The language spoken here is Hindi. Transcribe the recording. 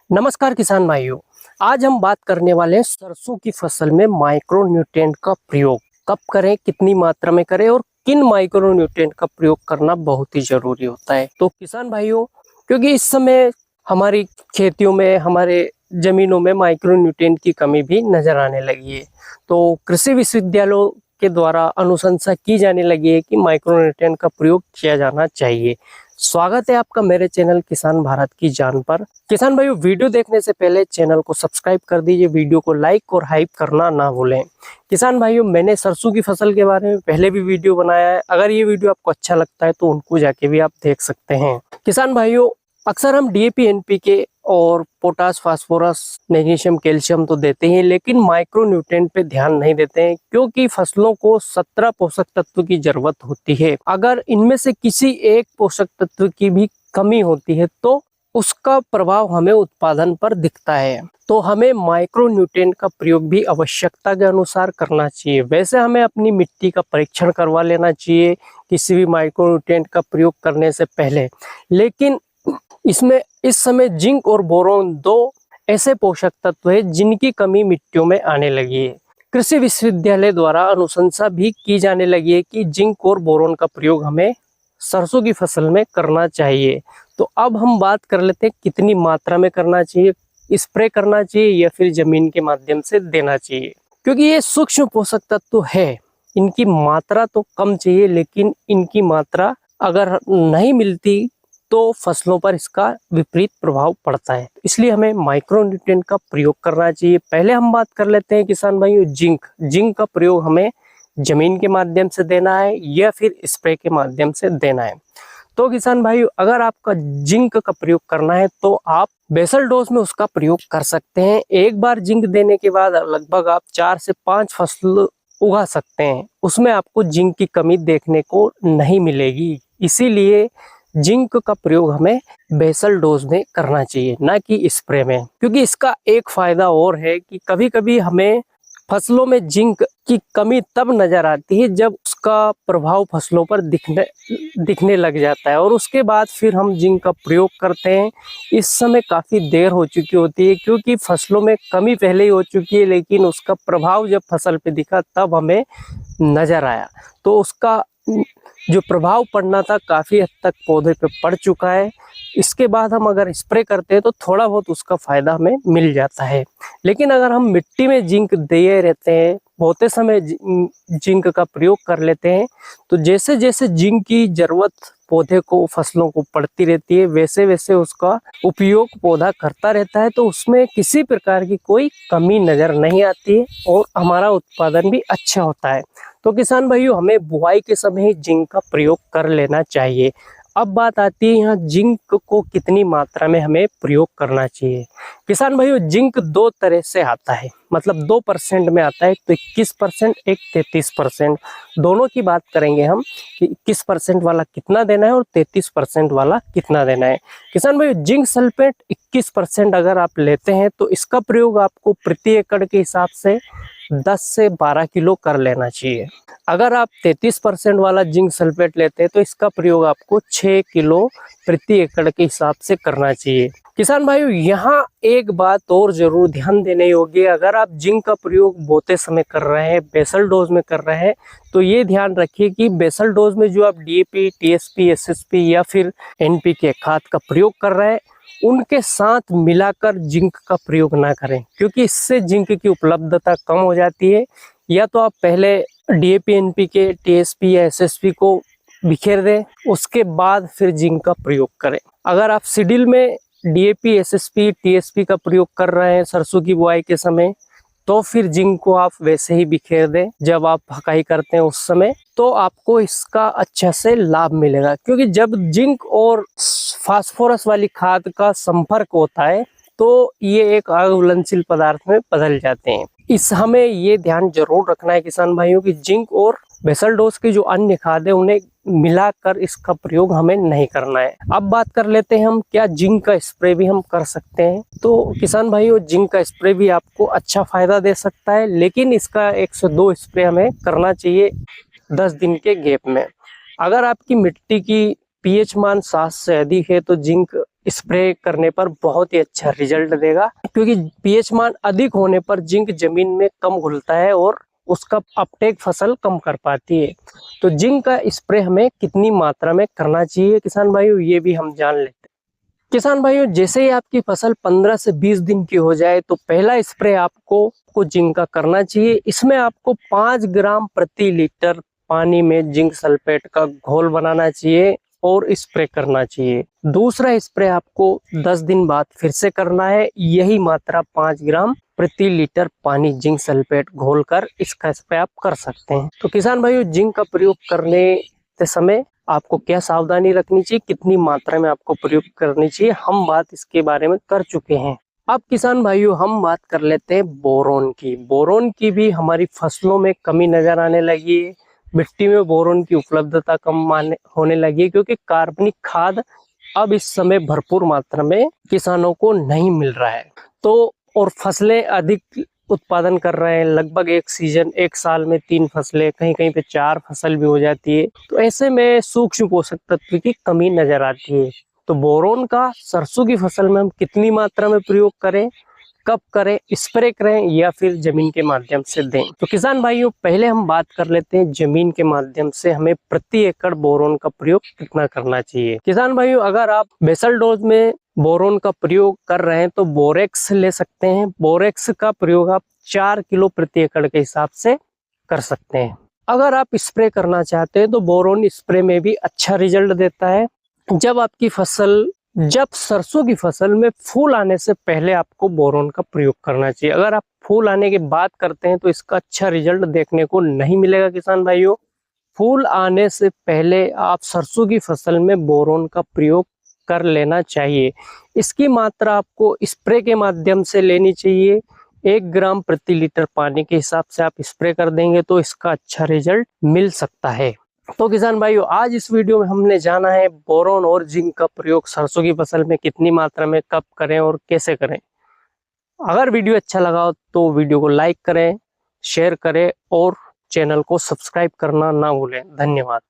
नमस्कार किसान भाइयों। आज हम बात करने वाले हैं सरसों की फसल में माइक्रो न्यूट्रिएंट का प्रयोग कब करें, कितनी मात्रा में करें और किन माइक्रो न्यूट्रिएंट का प्रयोग करना बहुत ही जरूरी होता है। तो किसान भाइयों, क्योंकि इस समय हमारी खेतियों में, हमारे जमीनों में माइक्रो न्यूट्रिएंट की कमी भी नजर आने लगी है। तो कृषि विश्वविद्यालयों के द्वारा अनुशंसा की जाने लगी है कि माइक्रो न्यूट्रिएंट का प्रयोग किया जाना चाहिए। स्वागत है आपका मेरे चैनल किसान भारत की जान पर। किसान भाइयों, वीडियो देखने से पहले चैनल को सब्सक्राइब कर दीजिए, वीडियो को लाइक और हाइप करना ना भूलें। किसान भाइयों, मैंने सरसों की फसल के बारे में पहले भी वीडियो बनाया है, अगर ये वीडियो आपको अच्छा लगता है तो उनको जाके भी आप देख सकते हैं। किसान भाइयों, अक्सर हम डीएपी, एनपीके और पोटास, फास्फोरस, मैग्नीशियम, कैल्शियम तो देते हैं, लेकिन माइक्रो न्यूट्रिएंट पे ध्यान नहीं देते हैं, क्योंकि फसलों को 17 पोषक तत्व की जरूरत होती है। अगर इनमें से किसी एक पोषक तत्व की भी कमी होती है तो उसका प्रभाव हमें उत्पादन पर दिखता है। तो हमें माइक्रो न्यूट्रिएंट का प्रयोग भी आवश्यकता के अनुसार करना चाहिए। वैसे हमें अपनी मिट्टी का परीक्षण करवा लेना चाहिए किसी भी माइक्रो न्यूट्रिएंट का प्रयोग करने से पहले, लेकिन इसमें इस समय जिंक और बोरोन दो ऐसे पोषक तत्व है जिनकी कमी मिट्टियों में आने लगी है। कृषि विश्वविद्यालय द्वारा अनुशंसा भी की जाने लगी है कि जिंक और बोरोन का प्रयोग हमें सरसों की फसल में करना चाहिए। तो अब हम बात कर लेते हैं कितनी मात्रा में करना चाहिए, स्प्रे करना चाहिए या फिर जमीन के माध्यम से देना चाहिए। क्योंकि ये सूक्ष्म पोषक तत्व है, इनकी मात्रा तो कम चाहिए, लेकिन इनकी मात्रा अगर नहीं मिलती तो फसलों पर इसका विपरीत प्रभाव पड़ता है। इसलिए हमें माइक्रो न्यूट्रिएंट का प्रयोग करना चाहिए। पहले हम बात कर लेते हैं किसान भाइयों जिंक का प्रयोग हमें जमीन के माध्यम से देना है या फिर स्प्रे के माध्यम से देना है। तो किसान भाइयों, अगर आपका जिंक का प्रयोग करना है तो आप बेसल डोज में उसका प्रयोग कर सकते हैं। एक बार जिंक देने के बाद लगभग आप 4 से 5 फसल उगा सकते हैं, उसमें आपको जिंक की कमी देखने को नहीं मिलेगी। इसीलिए जिंक का प्रयोग हमें बेसल डोज में करना चाहिए, ना कि स्प्रे में। क्योंकि इसका एक फायदा और है कि कभी कभी हमें फसलों में जिंक की कमी तब नजर आती है जब उसका प्रभाव फसलों पर दिखने लग जाता है और उसके बाद फिर हम जिंक का प्रयोग करते हैं। इस समय काफी देर हो चुकी होती है, क्योंकि फसलों में कमी पहले ही हो चुकी है, लेकिन उसका प्रभाव जब फसल पे दिखा तब हमें नजर आया। तो उसका जो प्रभाव पड़ना था काफी हद तक पौधे पे पड़ चुका है। इसके बाद हम अगर स्प्रे करते हैं तो थोड़ा बहुत उसका फायदा हमें मिल जाता है। लेकिन अगर हम मिट्टी में जिंक दिए रहते हैं, बहुते समय जिंक का प्रयोग कर लेते हैं, तो जैसे जैसे जिंक की जरूरत पौधे को, फसलों को पड़ती रहती है, वैसे वैसे उसका उपयोग पौधा करता रहता है। तो उसमें किसी प्रकार की कोई कमी नजर नहीं आती है और हमारा उत्पादन भी अच्छा होता है। तो किसान भाइयों, हमें बुआई के समय ही जिंक का प्रयोग कर लेना चाहिए। अब बात आती है यहाँ जिंक को कितनी मात्रा में हमें प्रयोग करना चाहिए। किसान भाइयों, जिंक दो तरह से आता है, मतलब 2% में आता है, तो 21%, एक 33%। दोनों की बात करेंगे हम कि 21% वाला कितना देना है और 33% वाला कितना देना है। किसान भाइयों, जिंक सल्फेट 21% अगर आप लेते हैं तो इसका प्रयोग आपको प्रति एकड़ के हिसाब से 10 से 12 किलो कर लेना चाहिए। अगर आप 33% वाला जिंक सल्फेट लेते हैं तो इसका प्रयोग आपको 6 किलो प्रति एकड़ के हिसाब से करना चाहिए। किसान भाइयों, यहाँ एक बात और जरूर ध्यान देने योग्य है। अगर आप जिंक का प्रयोग बोते समय कर रहे हैं, बेसल डोज में कर रहे हैं, तो ये ध्यान रखिए कि बेसल डोज में जो आप डीएपी, टीएसपी, एसएसपी या फिर एनपीके खाद का प्रयोग कर रहे हैं, उनके साथ मिलाकर जिंक का प्रयोग ना करें, क्योंकि इससे जिंक की उपलब्धता कम हो जाती है। या तो आप पहले डीएपी, एनपीके, टीएसपी या एसएसपी को बिखेर दें, उसके बाद फिर जिंक का प्रयोग करें। अगर आप सीडिल में डीएपी, एसएसपी, टीएसपी का प्रयोग कर रहे हैं सरसों की बुआई के समय, तो फिर जिंक को आप वैसे ही बिखेर दें जब आप फकाई करते हैं उस समय, तो आपको इसका अच्छा से लाभ मिलेगा। क्योंकि जब जिंक और फास्फोरस वाली खाद का संपर्क होता है तो ये एक अघुलनशील पदार्थ में बदल जाते हैं। हमें ये ध्यान जरूर रखना है किसान भाइयों की जिंक और बेसल डोज की जो अन्य खाद है उन्हें मिलाकर इसका प्रयोग हमें नहीं करना है। अब बात कर लेते हैं हम, क्या जिंक का स्प्रे भी हम कर सकते हैं। तो किसान भाइयों, जिंक का स्प्रे भी आपको अच्छा फायदा दे सकता है, लेकिन इसका 1 से 2 स्प्रे हमें करना चाहिए 10 दिन के गैप में। अगर आपकी मिट्टी की पीएच मान 7 से अधिक है तो जिंक स्प्रे करने पर बहुत ही अच्छा रिजल्ट देगा, क्योंकि पीएच मान अधिक होने पर जिंक जमीन में कम घुलता है और उसका अपटेक फसल कम कर पाती है। तो जिंक का स्प्रे हमें कितनी मात्रा में करना चाहिए किसान भाइयों, ये भी हम जान लेते हैं। किसान भाइयों, जैसे ही आपकी फसल 15 से 20 दिन की हो जाए तो पहला स्प्रे आपको जिंक का करना चाहिए। इसमें आपको 5 ग्राम प्रति लीटर पानी में जिंक सल्फेट का घोल बनाना चाहिए और स्प्रे करना चाहिए। दूसरा स्प्रे आपको 10 दिन बाद फिर से करना है। यही मात्रा 5 ग्राम प्रति लीटर पानी जिंक सल्फेट घोलकर इसका स्प्रे आप कर सकते हैं। तो किसान भाइयों, जिंक का प्रयोग करने के समय आपको क्या सावधानी रखनी चाहिए, कितनी मात्रा में आपको प्रयोग करनी चाहिए, हम बात इसके बारे में कर चुके हैं। अब किसान भाइयों, हम बात कर लेते हैं बोरोन की। बोरोन की भी हमारी फसलों में कमी नजर आने लगी है। मिट्टी में बोरोन की उपलब्धता कम होने लगी है, क्योंकि कार्बनिक खाद अब इस समय भरपूर मात्रा में किसानों को नहीं मिल रहा है। तो और फसलें अधिक उत्पादन कर रहे हैं, लगभग एक साल में 3 फसलें, कहीं कहीं पे 4 फसल भी हो जाती है। तो ऐसे में सूक्ष्म पोषक तत्व की कमी नजर आती है। तो बोरोन का सरसों की फसल में हम कितनी मात्रा में प्रयोग करें, कब करें, स्प्रे करें या फिर जमीन के माध्यम से दें। तो किसान भाइयों, पहले हम बात कर लेते हैं जमीन के माध्यम से हमें प्रति एकड़ बोरोन का प्रयोग कितना करना चाहिए। किसान भाइयों, अगर आप बेसल डोज में बोरोन का प्रयोग कर रहे हैं तो बोरेक्स ले सकते हैं। बोरेक्स का प्रयोग आप 4 किलो प्रति एकड़ के हिसाब से कर सकते हैं। अगर आप स्प्रे करना चाहते हैं तो बोरोन स्प्रे में भी अच्छा रिजल्ट देता है। जब सरसों की फसल में फूल आने से पहले आपको बोरोन का प्रयोग करना चाहिए। अगर आप फूल आने के बाद करते हैं तो इसका अच्छा रिजल्ट देखने को नहीं मिलेगा। किसान भाइयों, फूल आने से पहले आप सरसों की फसल में बोरोन का प्रयोग कर लेना चाहिए। इसकी मात्रा आपको स्प्रे के माध्यम से लेनी चाहिए। 1 ग्राम प्रति लीटर पानी के हिसाब से आप स्प्रे कर देंगे तो इसका अच्छा रिजल्ट मिल सकता है। तो किसान भाइयों, आज इस वीडियो में हमने जाना है बोरोन और जिंक का प्रयोग सरसों की फसल में कितनी मात्रा में कब करें और कैसे करें। अगर वीडियो अच्छा लगा हो तो वीडियो को लाइक करें, शेयर करें और चैनल को सब्सक्राइब करना ना भूलें। धन्यवाद।